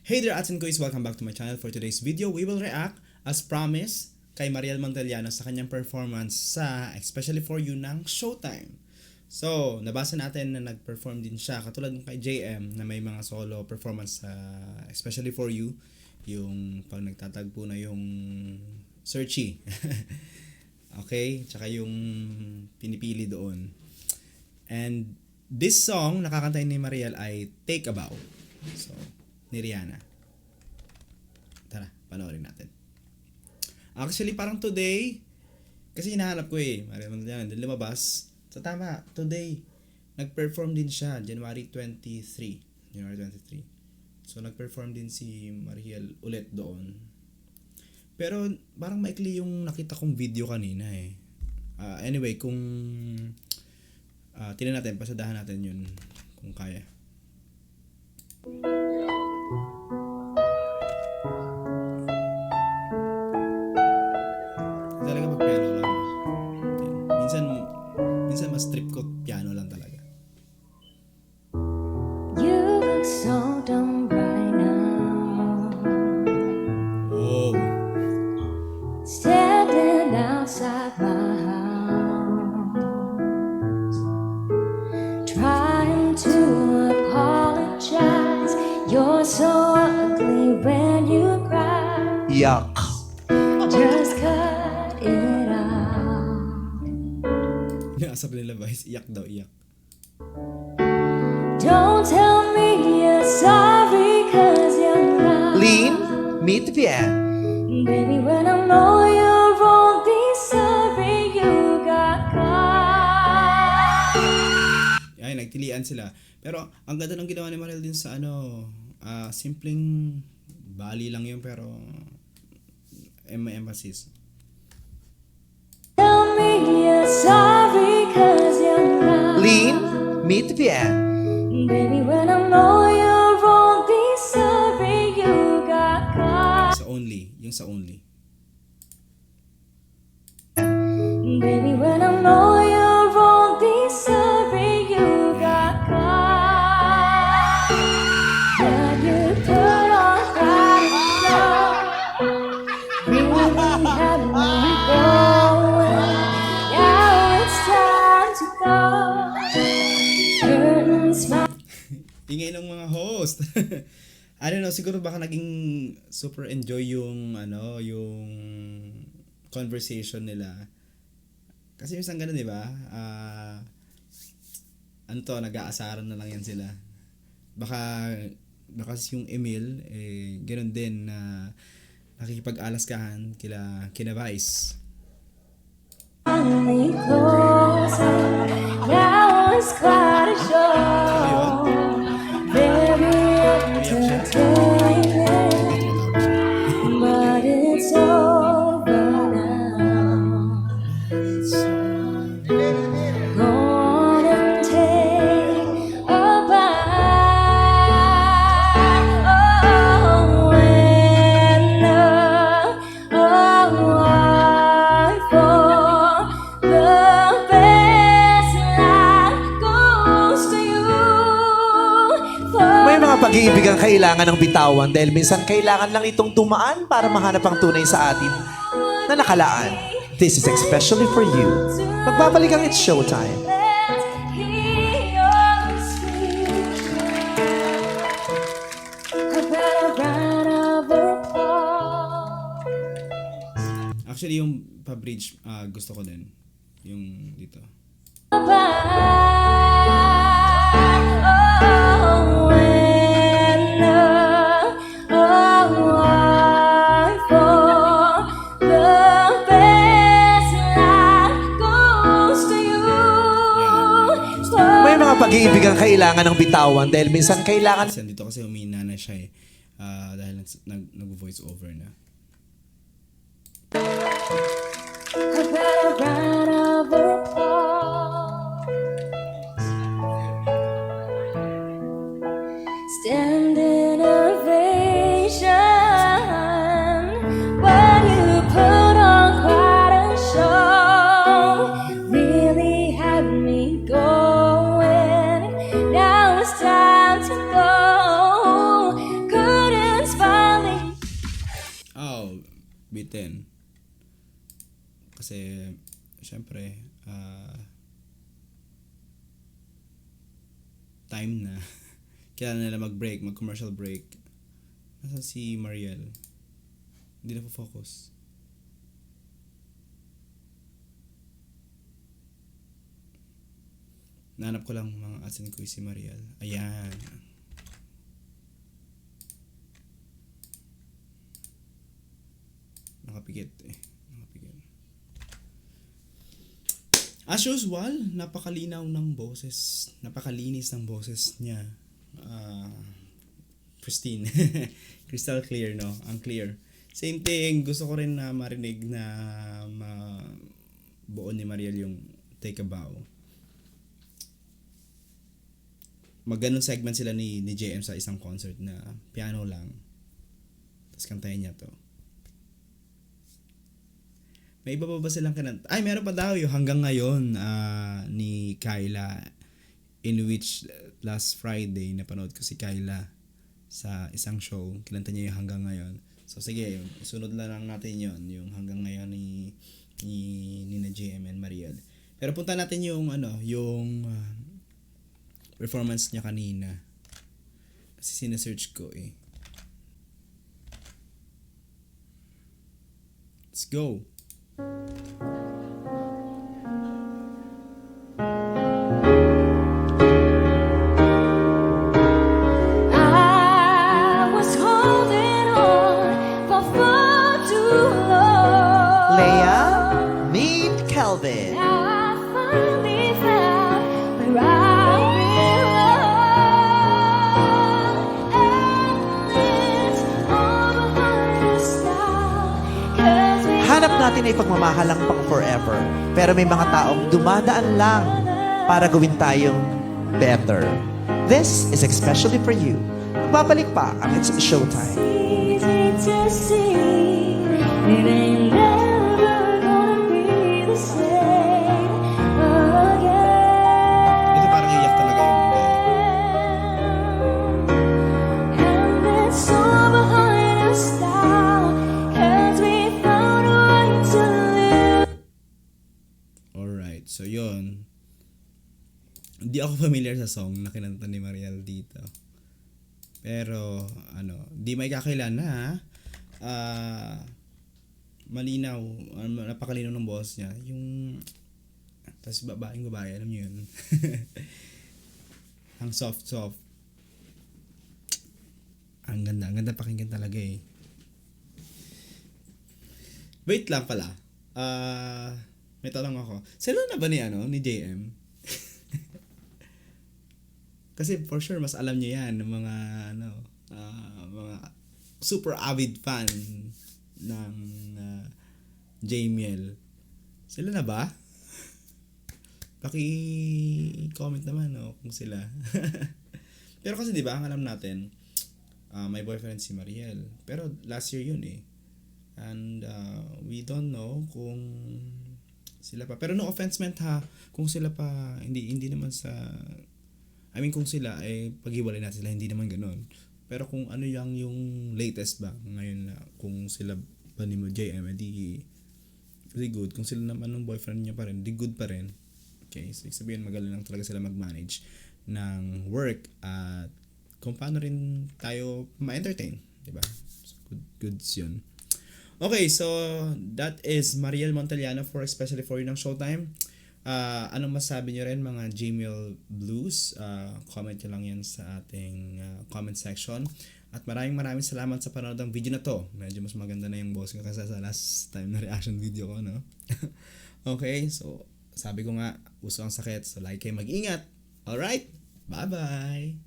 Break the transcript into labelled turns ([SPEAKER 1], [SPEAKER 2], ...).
[SPEAKER 1] Hey there, Ats and Kuis! Welcome back to my channel. For today's video, we will react, as promised, kay Mariel Montellano sa kanyang performance sa Especially For You ng Showtime. So, nabasa natin na nag-perform din siya, katulad ng kay JM na may mga solo performance sa Especially For You, yung pag nagtatagpo na yung searchy. Okay? Tsaka yung pinipili doon. And this song, nakakanta ni Mariel ay Take a Bow. So, ni Rihanna. Tara, panoorin natin. Actually, parang today, kasi hinahanap ko Mariel Montellano, din lumabas. So, tama, today, nag-perform din siya, January 23. So, nag-perform din si Mariel ulit doon. Pero, parang maikli yung nakita kong video kanina Anyway, kung tingnan natin, pasadahan natin yun kung kaya. Talaga mag-piano lang. Minsan mas trip ko piano lang talaga.
[SPEAKER 2] You look so dumb right now.
[SPEAKER 1] Oh.
[SPEAKER 2] Standing outside my house, trying to apologize. You're so ugly when you cry.
[SPEAKER 3] Yuck.
[SPEAKER 2] Just cut it out.
[SPEAKER 1] Inaasap nila guys, iyak daw, iyak.
[SPEAKER 2] Don't tell me you're sorry, 'cause you're not.
[SPEAKER 3] Lean, meet the end.
[SPEAKER 2] Baby, when I know you're only sorry you got caught.
[SPEAKER 1] Ay, nagtilian sila. Pero ang ganda ng ginawa ni Mariel din sa simpleng bali lang yun pero may emphasis.
[SPEAKER 2] Tell me you're sorry, 'cause you're not.
[SPEAKER 3] Lean, meet the end.
[SPEAKER 2] Baby, when I know you're only sorry you got caught.
[SPEAKER 1] Yung sa only.
[SPEAKER 2] Baby, when I know you're only sorry you got caught. Yeah, you put on that show. Really had me going. Now it's time to go. Curtains my
[SPEAKER 1] Ingay ng mga host. I don't know, siguro baka naging super enjoy yung yung conversation nila. Kasi minsan ganun, 'di ba? Nag-aasaran na lang yan sila. Baka yung Emil ganun din na nakikipag-alaskahan kina Vice.
[SPEAKER 2] finally closer. Now it's quite a show. Very entertaining, but it's over now. Go on and take a bite. Oh, and for the best life goes to you.
[SPEAKER 3] May mga pag-iibig ang kailangan ng bitawan dahil minsan kailangan lang itong tumaan para mahanap ang tunay sa atin na nakalaan. This is especially for you. Magbabalik ang It's Showtime.
[SPEAKER 2] Let's hear your speech. About a round of applause.
[SPEAKER 1] Actually, yung pa-bridge gusto ko din. Yung dito.
[SPEAKER 2] Oh, and for the best life goes to you.
[SPEAKER 3] May mga pag-iibig ang kailangan ng bitawan dahil minsan kailangan
[SPEAKER 1] Kasi dito kasi humina na siya dahil nag-voice over na.
[SPEAKER 2] About a round of applause. Standing ovation. When you put on quite a show, really had me going. Now it's time to go. Couldn't
[SPEAKER 1] ulitin. Kasi, syempre, time na. Kailangan nila mag-break, mag-commercial break. Nasaan si Mariel? Hindi na po focus. Nahanap ko lang mga asin ko si Mariel. Ayan. Nakapikit eh. Nakapikit. As usual, napakalinaw ng boses. Napakalinis ng boses niya. Pristine. Crystal clear, no? Ang clear. Same thing, gusto ko rin na marinig na buo ni Mariel yung Take a Bow. Magganon segment sila ni JM sa isang concert na piano lang. Tapos kantahin niya to. May iba pa ba silang kinanta? Ay, meron pa daw yung Hanggang Ngayon ni Kyla, in which last Friday napanood ko si Kyla sa isang show. Kinanta niya yung Hanggang Ngayon. So sige, sunod na lang natin yon, yung Hanggang Ngayon ni na JM and Mariel. Pero punta natin yung performance niya kanina. Kasi sinesearch ko eh. Let's go.
[SPEAKER 2] I was holding on for far too long.
[SPEAKER 3] Leia, meet Kelvin.
[SPEAKER 2] Now I finally found where I belong. And it's all behind us now. 'Cause we
[SPEAKER 3] Hanap natin ay pagmamahalang pang forever. Pero may mga taong dumadaan lang para gawin tayong better. This is especially for you. Babalik pa ang It's Showtime.
[SPEAKER 2] easy to see it ain't never gonna be the same again.
[SPEAKER 1] Ito parang iyak talaga yung
[SPEAKER 2] And it's all behind us now, 'cause we found a way to live.
[SPEAKER 1] Alright, so yun. Hindi ako familiar sa song na kinanta ni Mariel dito. Pero, di may kakilala. Malinaw, napakalinaw ng boss niya. Yung, tapos babae, alam niyo yun. Ang soft. Ang ganda pakinggan talaga eh. Wait lang pala. May tanong ako. Sila na ba ni JM? Kasi for sure mas alam niyo yan ng mga mga super avid fan ng Jamiel. Sila na ba? Paki-comment naman kung sila. Pero kasi 'di ba, ang alam natin may boyfriend si Mariel. Pero last year yun eh. And we don't know kung sila pa. Pero no offense meant ha, kung sila pa hindi naman sa kung sila ay paghiwalay natin sila, hindi naman ganoon. Pero kung ano yung latest ba ngayon na kung sila ba ni JM, di good. Kung sila naman ng boyfriend niya pa rin, di good pa rin. Okay, so sabihin magaling lang talaga sila mag-manage ng work at kung paano rin tayo ma-entertain, di ba? So, goods yun. Okay, so that is Mariel Montellano especially for you ng Showtime. Anong masabi niyo rin mga Jamiel Blues? Comment nyo lang yan sa ating comment section. At maraming salamat sa panonood ng video na to. Medyo mas maganda na yung boss ko kasi sa last time na reaction video ko, no? Okay, so sabi ko nga, uso ang sakit. So like kayo, mag-ingat. Alright, bye-bye!